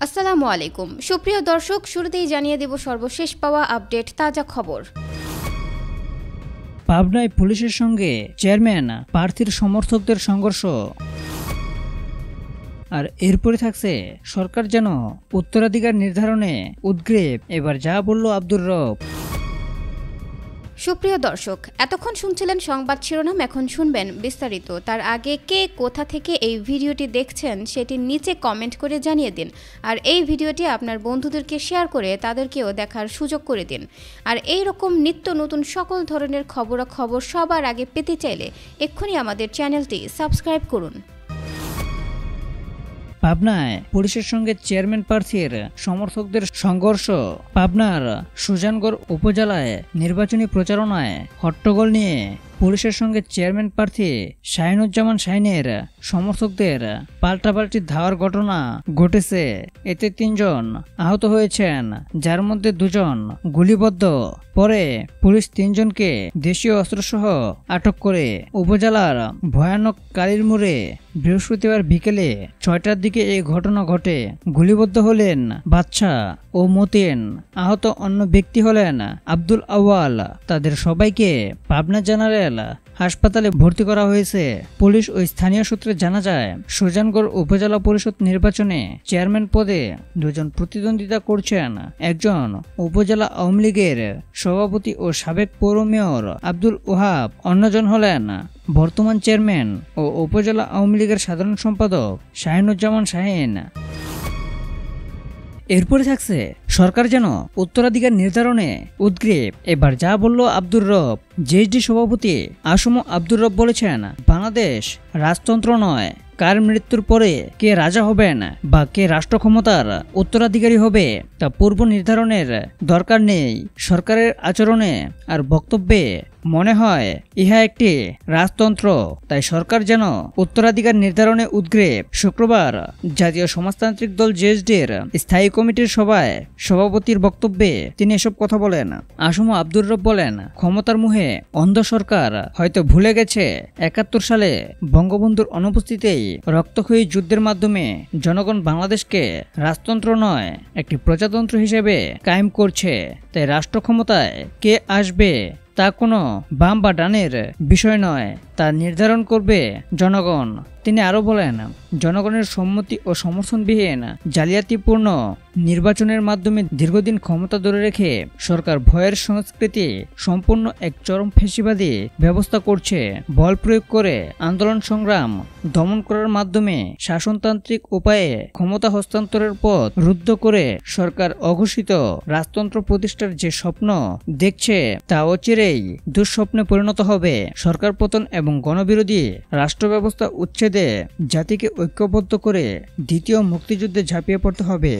আসসালামু আলাইকুম সুপ্রিয় দর্শক, শুরুতেই জানিয়ে দেব সর্বশেষ পাওয়া আপডেট তাজা খবর। পাবনায় পুলিশের সঙ্গে চেয়ারম্যান প্রার্থীর সমর্থকদের সংঘর্ষ। আর এরপরে থাকছে সরকার যেন উত্তরাধিকার নির্ধারণে উদ্গ্রীব, এবার যা বলল আব্দুর রব। সুপ্রিয় দর্শক, এতক্ষণ শুনছিলেন সংবাদ শিরোনাম, এখন শুনবেন বিস্তারিত। তার আগে কে কোথা থেকে এই ভিডিওটি দেখছেন সেটি নিচে কমেন্ট করে জানিয়ে দিন। আর এই ভিডিওটি আপনার বন্ধুদেরকে শেয়ার করে তাদেরকেও দেখার সুযোগ করে দিন। আর এই রকম নিত্য নতুন সকল ধরনের খবরাখবর সবার আগে পেতে চাইলে এক্ষুনি আমাদের চ্যানেলটি সাবস্ক্রাইব করুন। পাবনায় পুলিশের সঙ্গে চেয়ারম্যান প্রার্থীর সমর্থকদের সংঘর্ষ। পাবনার সুজানগড় উপজেলায় নির্বাচনী প্রচারণায় হট্টগোল নিয়ে পুলিশের সঙ্গে চেয়ারম্যান প্রার্থী শাহিনুজ্জামান শাহিনের সমর্থকদের পাল্টাপাল্টি ধাওয়ার ঘটনা ঘটেছে। এতে 3 জন আহত হয়েছেন, যার মধ্যে 2 জন গুলিবদ্ধ। পরে পুলিশ 3 জনকে দেশীয় অস্ত্রসহ আটক করে উপজেলার ভয়ানক কালীর মোড়ে বৃহস্পতিবার বিকেলে 6টার দিকে এই ঘটনা ঘটে। গুলিবদ্ধ হলেন বাদশা ও মতিন। আহত অন্য ব্যক্তি হলেন আব্দুল আউয়াল। তাদের সবাইকে পাবনা জেনারেল হাসপাতালে ভর্তি করা হয়েছে। পুলিশ ও স্থানীয় সূত্রে জানা যায়, সুজানগড় উপজেলা পরিষদ নির্বাচনে চেয়ারম্যান পদে 2 জন প্রতিদ্বন্দ্বিতা করছেন। একজন উপজেলা আওয়ামী লীগের সভাপতি ও সাবেক পৌর মেয়র আব্দুল ওহাব, অন্যজন হলেন বর্তমান চেয়ারম্যান ও উপজেলা আওয়ামী লীগের সাধারণ সম্পাদক শাহিনুজ্জামান শাহিন। এরপরে থাকছে সরকার যেন উত্তরাধিকার নির্ধারণে উদ্গ্রীব, এবার যা বলল আব্দুর রব। জেএসডি সভাপতি আসম আব্দুর রব বলেছেন, বাংলাদেশ রাজতন্ত্র নয়। কার মৃত্যুর পরে কে রাজা হবেন বা কে রাষ্ট্র ক্ষমতার উত্তরাধিকারী হবে তা পূর্ব নির্ধারণের দরকার নেই। সরকারের আচরণে আর বক্তব্যে মনে হয় ইহা একটি রাজতন্ত্র, তাই সরকার যেন উত্তরাধিকার নির্ধারণে উদ্গ্রীব। শুক্রবার জাতীয় সমাজতান্ত্রিক দল জেএসডির স্থায়ী কমিটির সভায় সভাপতির বক্তব্যে তিনি এসব কথা বলেন। আসম আব্দুর রব বলেন, ক্ষমতার মুহে অন্ধ সরকার হয়তো ভুলে গেছে 71 সালে বঙ্গবন্ধুর অনুপস্থিতিতেই রক্তক্ষয়ী যুদ্ধের মাধ্যমে জনগণ বাংলাদেশকে রাজতন্ত্র নয় একটি প্রজাতন্ত্র হিসেবে কায়েম করছে। তাই রাষ্ট্র ক্ষমতায় কে আসবে তা কোনো বাম বা ডানের বিষয় নয়, তা নির্ধারণ করবে জনগণ। তিনি আরো বলেন, জনগণের সম্মতি ও সমর্থনবিহীন জালিয়াতিপূর্ণ নির্বাচনের মাধ্যমে দীর্ঘদিন ক্ষমতা ধরে রেখে সরকার ভয়ের সংস্কৃতি সম্পূর্ণ এক চরম ফ্যাসিবাদী ব্যবস্থা করছে। বল প্রয়োগ করে আন্দোলন সংগ্রাম দমন করার মাধ্যমে শাসনতান্ত্রিক উপায়ে ক্ষমতা হস্তান্তরের পথ রুদ্ধ করে সরকার অঘোষিত রাজতন্ত্র প্রতিষ্ঠার যে স্বপ্ন দেখছে তা অচিরেই দুঃস্বপ্নে পরিণত হবে। সরকার পতন এবং গণবিরোধী রাষ্ট্র ব্যবস্থা উচ্ছেদে জাতিকে ঐক্যবদ্ধ করে দ্বিতীয় মুক্তিযুদ্ধে ঝাঁপিয়ে পড়তে হবে।